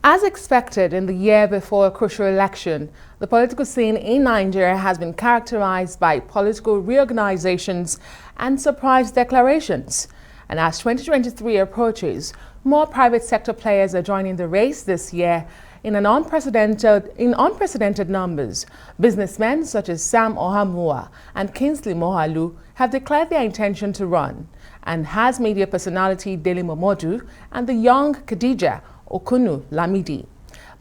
As expected in the year before a crucial election, the political scene in Nigeria has been characterized by political reorganizations and surprise declarations. And as 2023 approaches, more private sector players are joining the race this year in unprecedented numbers. Businessmen such as Sam Ohamua and Kingsley Mohalu have declared their intention to run, and has media personality Dele Momodu and the young Khadija Okunu Lamidi.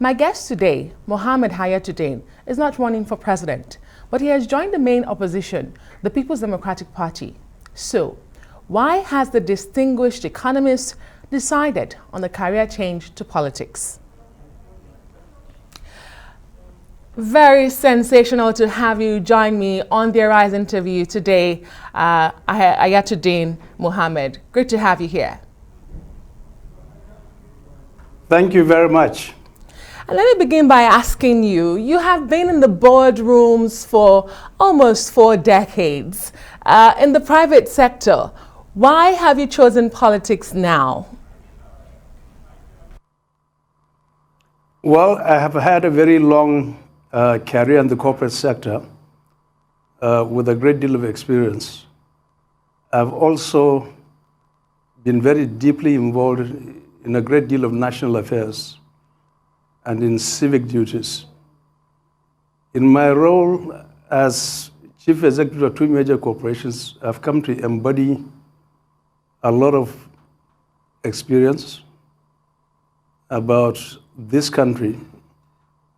My guest today, Mohammed Hayatu-Deen, is not running for president, but he has joined the main opposition, the People's Democratic Party. So, why has the distinguished economist decided on a career change to politics? Very sensational to have you join me on the Arise interview today, Hayatu-Deen Mohammed. Great to have you here. Thank you very much. And let me begin by asking you, you have been in the boardrooms for almost 4 decades in the private sector. Why have you chosen politics now? Well, I have had a very long career in the corporate sector with a great deal of experience. I've also been very deeply involved in a great deal of national affairs and in civic duties. In my role as chief executive of 2 major corporations, I've come to embody a lot of experience about this country,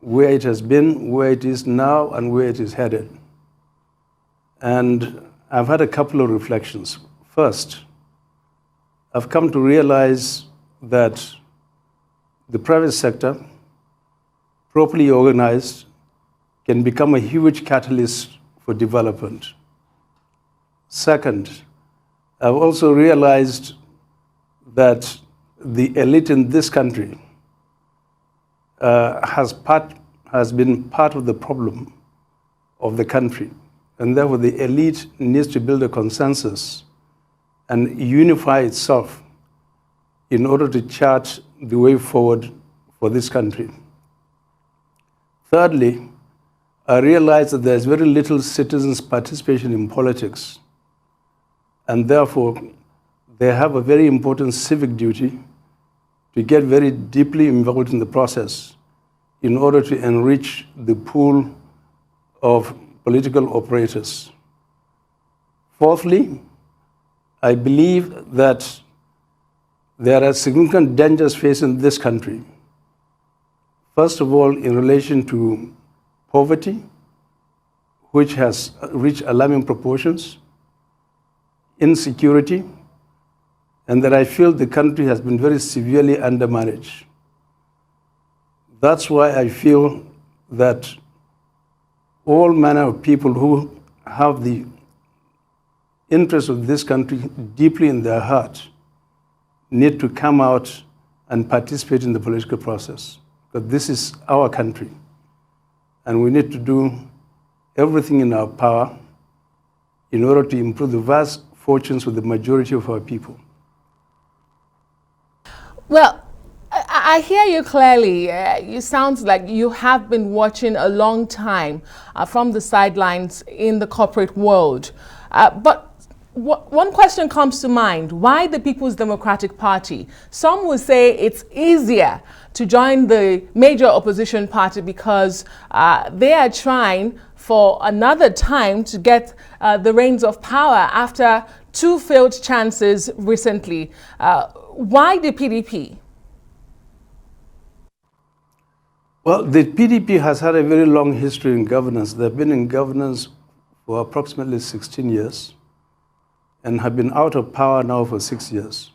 where it has been, where it is now, and where it is headed. And I've had a couple of reflections. First, I've come to realize that the private sector, properly organized, can become a huge catalyst for development. Second, I've also realized that the elite in this country has been part of the problem of the country, and therefore the elite needs to build a consensus and unify itself in order to chart the way forward for this country. Thirdly, I realize that there's very little citizens' participation in politics, and therefore they have a very important civic duty to get very deeply involved in the process in order to enrich the pool of political operators. Fourthly, I believe that there are significant dangers facing this country. First of all, in relation to poverty, which has reached alarming proportions, insecurity, and that I feel the country has been very severely undermanaged. That's why I feel that all manner of people who have the interest of this country deeply in their heart need to come out and participate in the political process. Because this is our country, and we need to do everything in our power in order to improve the vast fortunes of the majority of our people. Well, I hear you clearly. You sound like you have been watching a long time from the sidelines in the corporate world. But one question comes to mind. Why the People's Democratic Party? Some will say it's easier to join the major opposition party because they are trying for another time to get the reins of power after 2 failed chances recently. Why the PDP? Well, the PDP has had a very long history in governance. They've been in governance for approximately 16 years and have been out of power now for 6 years.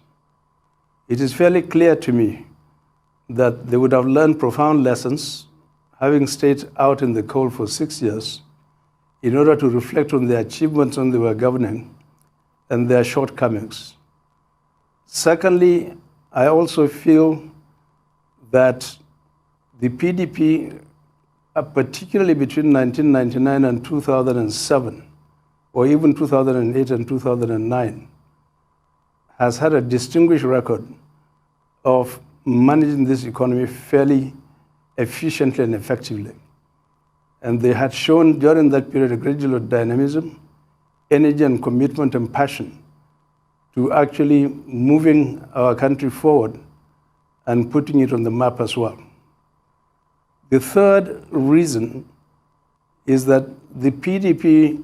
It is fairly clear to me that they would have learned profound lessons, having stayed out in the cold for 6 years, in order to reflect on their achievements when they were governing and their shortcomings. Secondly, I also feel that the PDP, particularly between 1999 and 2007, or even 2008 and 2009, has had a distinguished record of managing this economy fairly efficiently and effectively. And they had shown during that period a great deal of dynamism, energy and commitment and passion to actually moving our country forward and putting it on the map as well. The third reason is that the PDP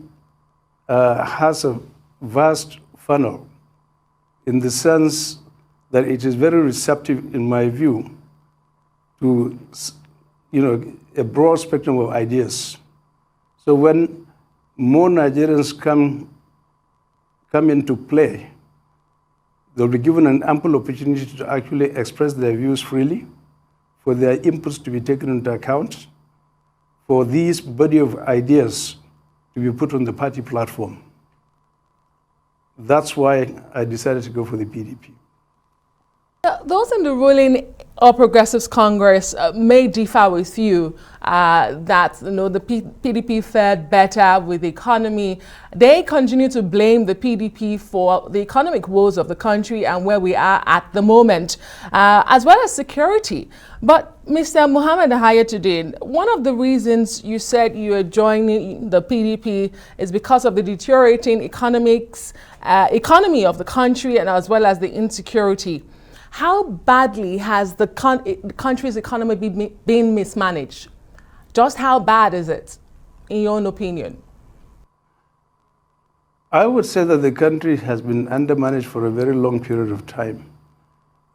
has a vast funnel in the sense that it is very receptive, in my view, to a broad spectrum of ideas. So when more Nigerians come into play, they'll be given an ample opportunity to actually express their views freely, for their inputs to be taken into account, for these body of ideas to be put on the party platform. That's why I decided to go for the PDP. Those in the ruling All Progressives Congress may differ with you that the PDP fared better with the economy. They continue to blame the PDP for the economic woes of the country and where we are at the moment, as well as security. But Mr. Mohammed Hayatu-Deen, one of the reasons you said you are joining the PDP is because of the deteriorating economy of the country and as well as the insecurity. How badly has the country's economy been mismanaged? Just how bad is it, in your own opinion? I would say that the country has been undermanaged for a very long period of time.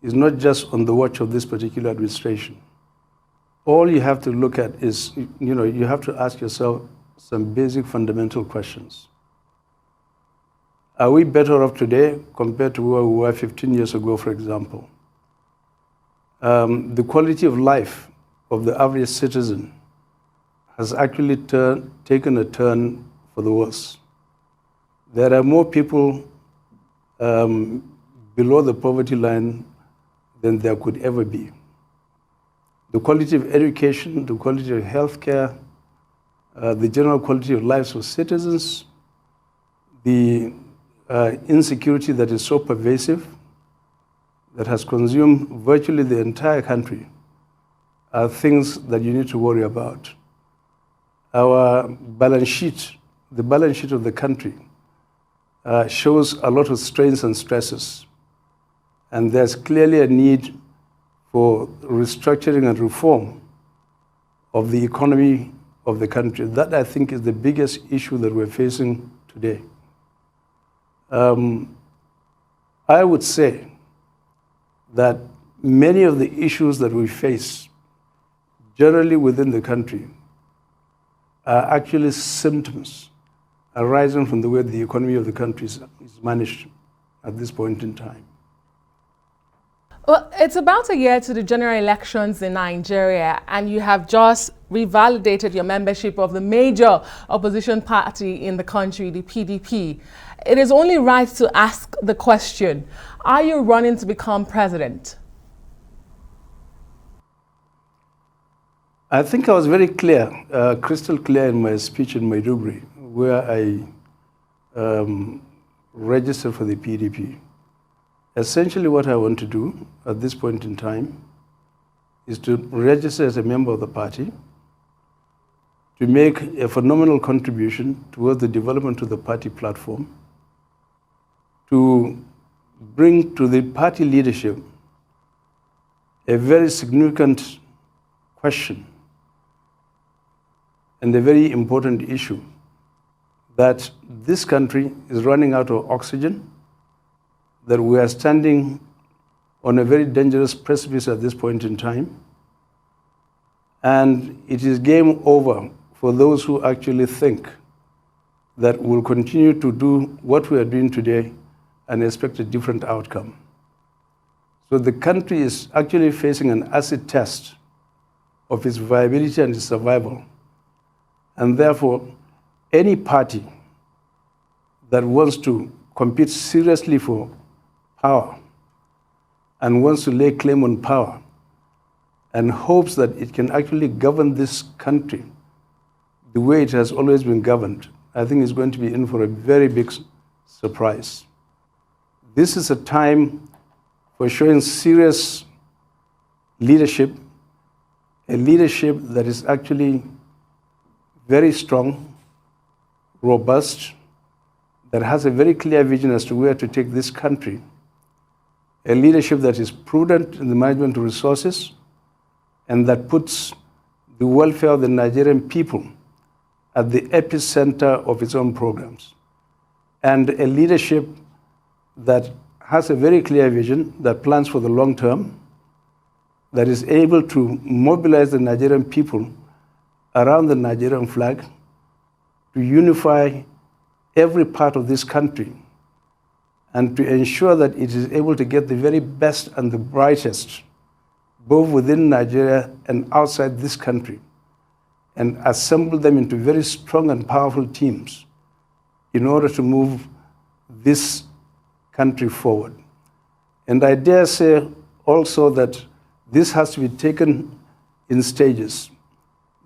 It's not just on the watch of this particular administration. All you have to look at is, you have to ask yourself some basic fundamental questions. Are we better off today compared to where we were 15 years ago, for example? The quality of life of the average citizen has actually taken a turn for the worse. There are more people below the poverty line than there could ever be. The quality of education, the quality of healthcare, the general quality of lives for citizens, the insecurity that is so pervasive, that has consumed virtually the entire country, are things that you need to worry about. Our balance sheet, the balance sheet of the country, shows a lot of strains and stresses. And there's clearly a need for restructuring and reform of the economy of the country. That, I think, is the biggest issue that we're facing today. I would say that many of the issues that we face generally within the country are actually symptoms arising from the way the economy of the country is managed at this point in time. Well, it's about a year to the general elections in Nigeria, and you have just revalidated your membership of the major opposition party in the country, the PDP. It is only right to ask the question, are you running to become president? I think I was very clear, crystal clear in my speech in Maiduguri, where I registered for the PDP. Essentially what I want to do at this point in time is to register as a member of the party, to make a phenomenal contribution towards the development of the party platform, to bring to the party leadership a very significant question and a very important issue, that this country is running out of oxygen, that we are standing on a very dangerous precipice at this point in time, and it is game over for those who actually think that we'll continue to do what we are doing today and expect a different outcome. So the country is actually facing an acid test of its viability and its survival. And therefore, any party that wants to compete seriously for power and wants to lay claim on power and hopes that it can actually govern this country the way it has always been governed, I think is going to be in for a very big surprise. This is a time for showing serious leadership, a leadership that is actually very strong, robust, that has a very clear vision as to where to take this country, a leadership that is prudent in the management of resources, and that puts the welfare of the Nigerian people at the epicenter of its own programs, and a leadership that has a very clear vision, that plans for the long term, that is able to mobilize the Nigerian people around the Nigerian flag, to unify every part of this country, and to ensure that it is able to get the very best and the brightest, both within Nigeria and outside this country, and assemble them into very strong and powerful teams in order to move this country forward. And I dare say also that this has to be taken in stages.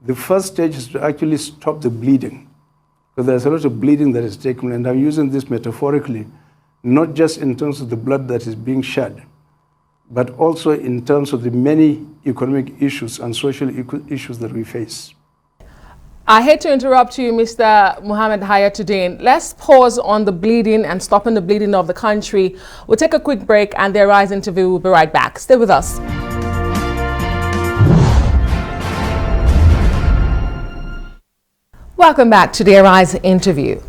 The first stage is to actually stop the bleeding, because there's a lot of bleeding that is taking, and I'm using this metaphorically, not just in terms of the blood that is being shed, but also in terms of the many economic issues and social issues that we face. I hate to interrupt you, Mr. Mohammed Hayatu-Deen. Let's pause on the bleeding and stopping the bleeding of the country. We'll take a quick break, and the Arise interview will be right back. Stay with us. Welcome back to the Arise interview.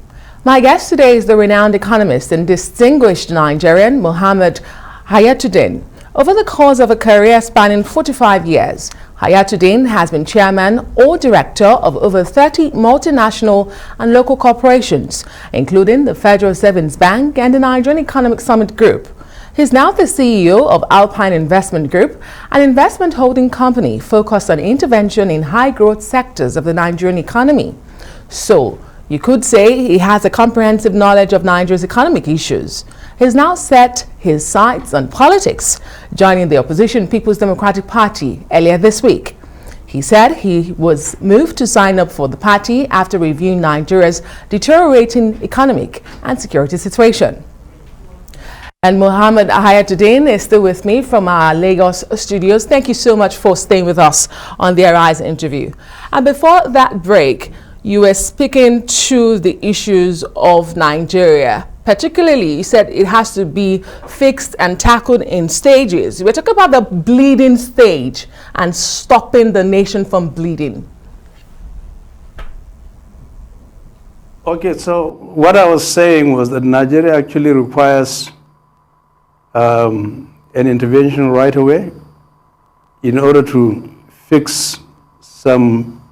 My guest today is the renowned economist and distinguished Nigerian, Mohammed Hayatu-Deen. Over the course of a career spanning 45 years, Hayatu-Deen has been chairman or director of over 30 multinational and local corporations, including the Federal Savings Bank and the Nigerian Economic Summit Group. He's now the CEO of Alpine Investment Group, an investment holding company focused on intervention in high-growth sectors of the Nigerian economy. So, you could say he has a comprehensive knowledge of Nigeria's economic issues. He's now set his sights on politics, joining the opposition People's Democratic Party earlier this week. He said he was moved to sign up for the party after reviewing Nigeria's deteriorating economic and security situation. And Mohammed Hayatu-Deen is still with me from our Lagos studios. Thank you so much for staying with us on the Arise interview. And before that break, you were speaking to the issues of Nigeria. Particularly, you said it has to be fixed and tackled in stages. We're talking about the bleeding stage and stopping the nation from bleeding. Okay, so what I was saying was that Nigeria actually requires an intervention right away in order to fix some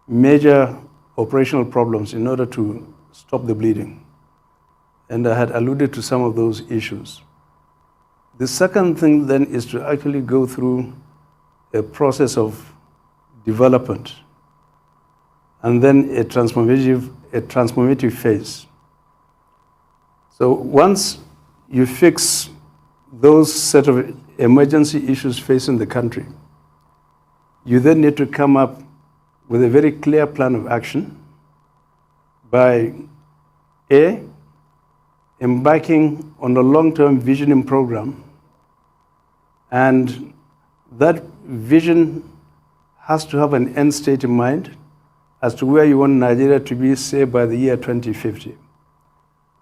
major operational problems in order to stop the bleeding. And I had alluded to some of those issues. The second thing then is to actually go through a process of development and then a transformative phase. So once you fix those set of emergency issues facing the country, you then need to come up with a very clear plan of action by A, embarking on a long-term visioning program, and that vision has to have an end state in mind as to where you want Nigeria to be, say, by the year 2050.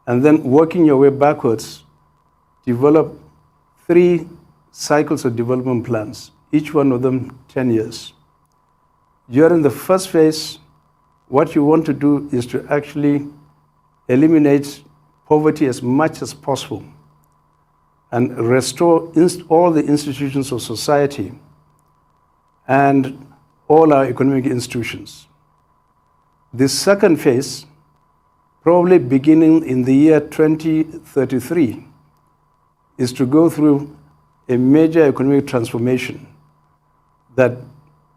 And then working your way backwards, develop 3 cycles of development plans, each one of them 10 years. During the first phase, what you want to do is to actually eliminate poverty as much as possible and restore all the institutions of society and all our economic institutions. The second phase, probably beginning in the year 2033, is to go through a major economic transformation that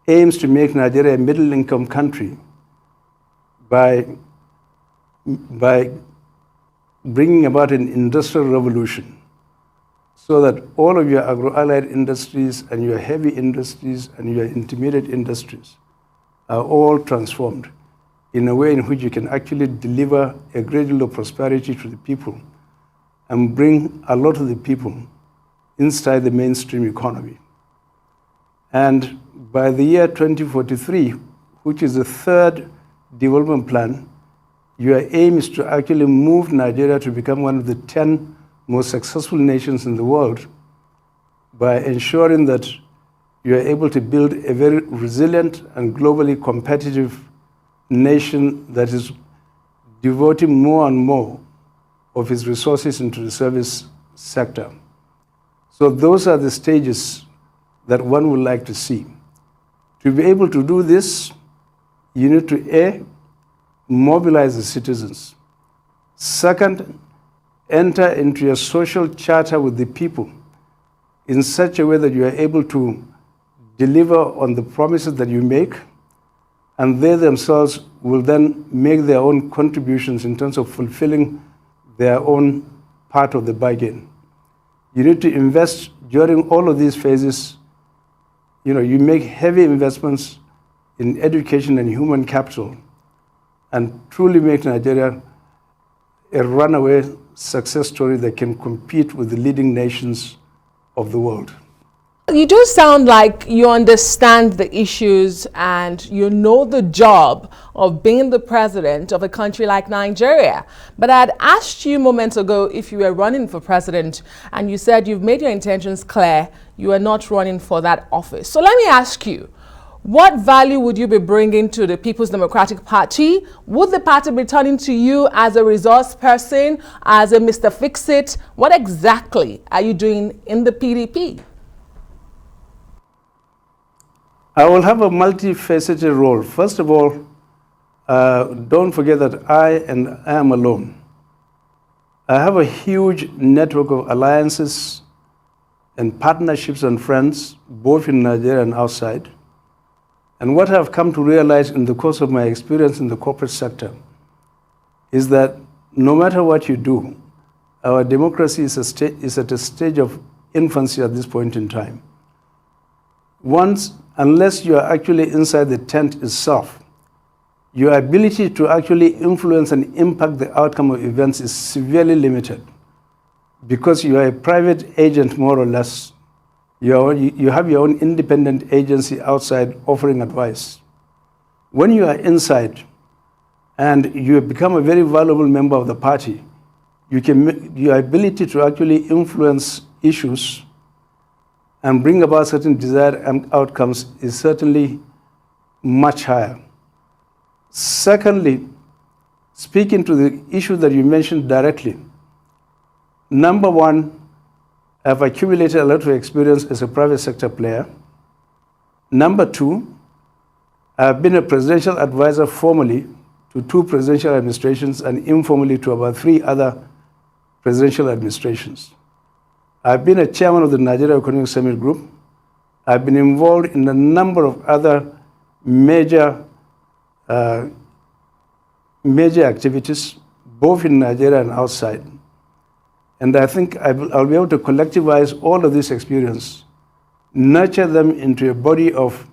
aims to make Nigeria a middle-income country by bringing about an industrial revolution so that all of your agro-allied industries and your heavy industries and your intermediate industries are all transformed in a way in which you can actually deliver a great deal of prosperity to the people and bring a lot of the people inside the mainstream economy. And by the year 2043, which is the third development plan, your aim is to actually move Nigeria to become one of the 10 most successful nations in the world by ensuring that you are able to build a very resilient and globally competitive nation that is devoting more and more of its resources into the service sector. So those are the stages that one would like to see. To be able to do this, you need to A, mobilize the citizens. Second, enter into a social charter with the people in such a way that you are able to deliver on the promises that you make, and they themselves will then make their own contributions in terms of fulfilling their own part of the bargain. You need to invest during all of these phases. You make heavy investments in education and human capital and truly make Nigeria a runaway success story that can compete with the leading nations of the world. You do sound like you understand the issues and you know the job of being the president of a country like Nigeria. But I had asked you moments ago if you were running for president, and you said you've made your intentions clear. You are not running for that office. So let me ask you, what value would you be bringing to the People's Democratic Party? Would the party be turning to you as a resource person, as a Mr. Fix-It? What exactly are you doing in the PDP? I will have a multifaceted role. First of all, don't forget that I am alone. I have a huge network of alliances and partnerships and friends, both in Nigeria and outside. And what I've come to realize in the course of my experience in the corporate sector is that no matter what you do, our democracy is at a stage of infancy at this point in time. Unless you are actually inside the tent itself, your ability to actually influence and impact the outcome of events is severely limited because you are a private agent, more or less. You have your own independent agency outside offering advice. When you are inside and you become a very valuable member of the party, your ability to actually influence issues and bring about certain desired outcomes is certainly much higher. Secondly, speaking to the issue that you mentioned directly, number one, I've accumulated a lot of experience as a private sector player. Number two, I've been a presidential advisor formally to 2 presidential administrations and informally to about 3 other presidential administrations. I've been a chairman of the Nigeria Economic Summit Group. I've been involved in a number of other major activities, both in Nigeria and outside. And I think I'll be able to collectivize all of this experience, nurture them into a body of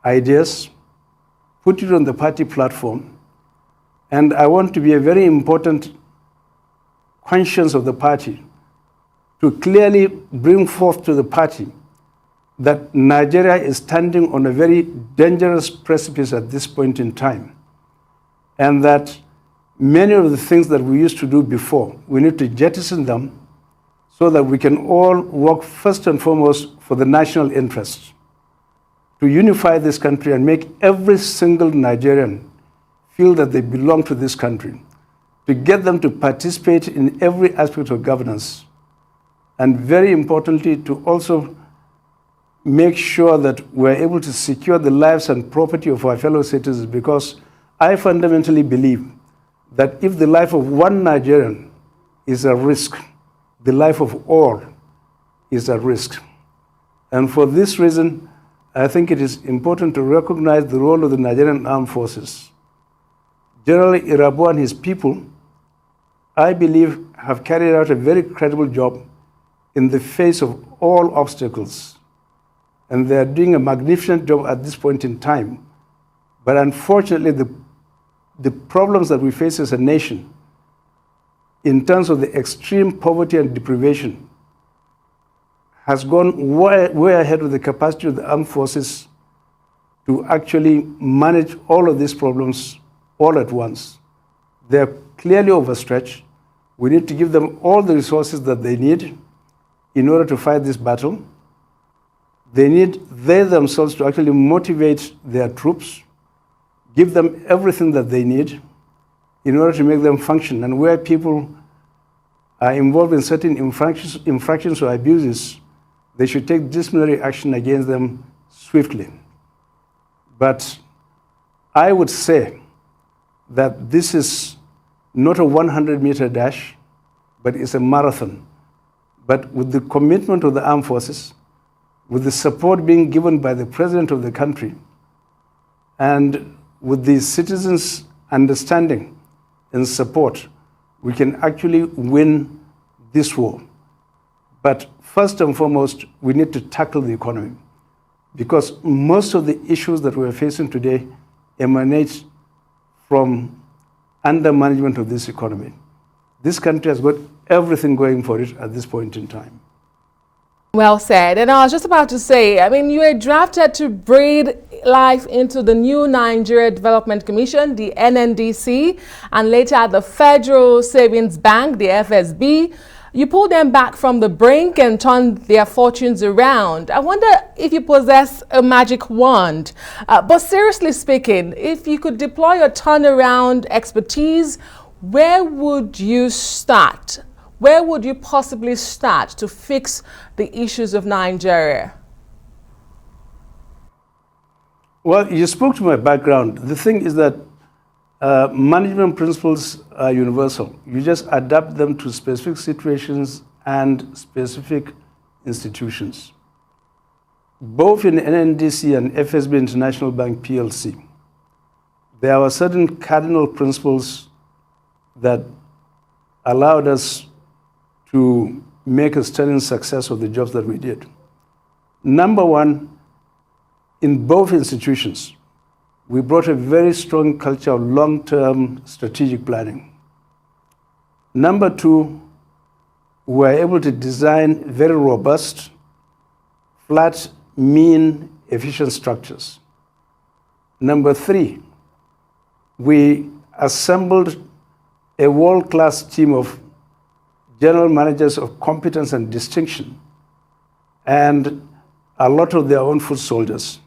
ideas, put it on the party platform, and I want to be a very important conscience of the party to clearly bring forth to the party that Nigeria is standing on a very dangerous precipice at this point in time, and that many of the things that we used to do before, we need to jettison them so that we can all work first and foremost for the national interest, to unify this country and make every single Nigerian feel that they belong to this country, to get them to participate in every aspect of governance, and very importantly, to also make sure that we're able to secure the lives and property of our fellow citizens, because I fundamentally believe that if the life of one Nigerian is at risk, the life of all is at risk. And for this reason, I think it is important to recognize the role of the Nigerian Armed Forces. General Irabu and his people, I believe, have carried out a very credible job in the face of all obstacles. And they are doing a magnificent job at this point in time. But unfortunately, the problems that we face as a nation, in terms of the extreme poverty and deprivation, has gone way ahead with the capacity of the armed forces to actually manage all of these problems all at once. They're clearly overstretched. We need to give them all the resources that they need in order to fight this battle. They need they themselves to actually motivate their troops, give them everything that they need in order to make them function. And where people are involved in certain infractions or abuses, they should take disciplinary action against them swiftly. But I would say that this is not a 100-meter dash, but it's a marathon. But with the commitment of the armed forces, with the support being given by the president of the country, and with the citizens' understanding and support, we can actually win this war. But first and foremost, we need to tackle the economy, because most of the issues that we're facing today emanate from undermanagement of this economy. This country has got everything going for it at this point in time. Well said. And I was just about to say, I mean, you were drafted to breathe life into the new Nigeria Development Commission, the NNDC, and later the Federal Savings Bank, the FSB. You pulled them back from the brink and turned their fortunes around. I wonder if you possess a magic wand. But seriously speaking, if you could deploy your turnaround expertise, where would you start? Where would you possibly start to fix the issues of Nigeria? Well, you spoke to my background. The thing is that management principles are universal. You just adapt them to specific situations and specific institutions. Both in NNDC and FSB International Bank PLC, there were certain cardinal principles that allowed us to make a stunning success of the jobs that we did. Number one, in both institutions, we brought a very strong culture of long-term strategic planning. Number two, we were able to design very robust, flat, mean, efficient structures. Number three, we assembled a world-class team of general managers of competence and distinction, and a lot of their own foot soldiers.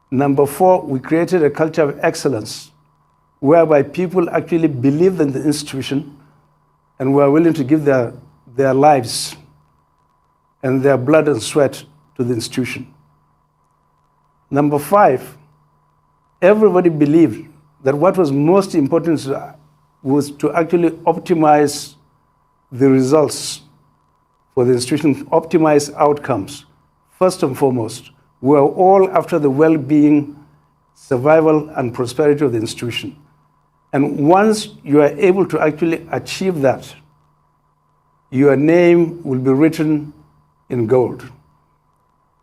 Number four, we created a culture of excellence whereby people actually believed in the institution and were willing to give their lives and their blood and sweat to the institution. Number five, everybody believed that what was most important was to actually optimize the results for the institution, optimize outcomes. First and foremost, we are all after the well-being, survival, and prosperity of the institution. And once you are able to actually achieve that, your name will be written in gold.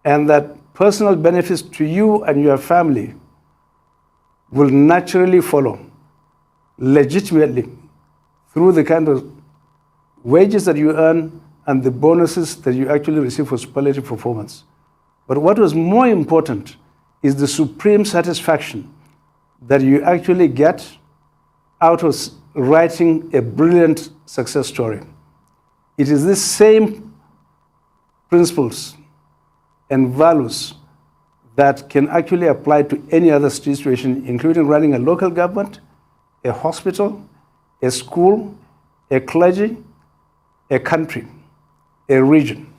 And that personal benefits to you and your family will naturally follow, legitimately, through the kind of wages that you earn and the bonuses that you actually receive for superlative performance. But what was more important is the supreme satisfaction that you actually get out of writing a brilliant success story. It is these same principles and values that can actually apply to any other situation, including running a local government, a hospital, a school, a clergy, a country, a region.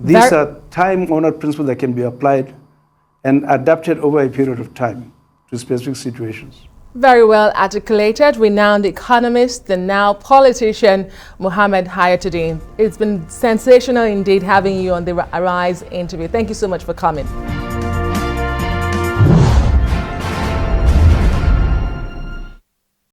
These are time-honored principles that can be applied and adapted over a period of time to specific situations. Very well articulated, renowned economist and now politician, Mohammed Hayatu-Deen. It's been sensational indeed having you on the Arise interview. Thank you so much for coming.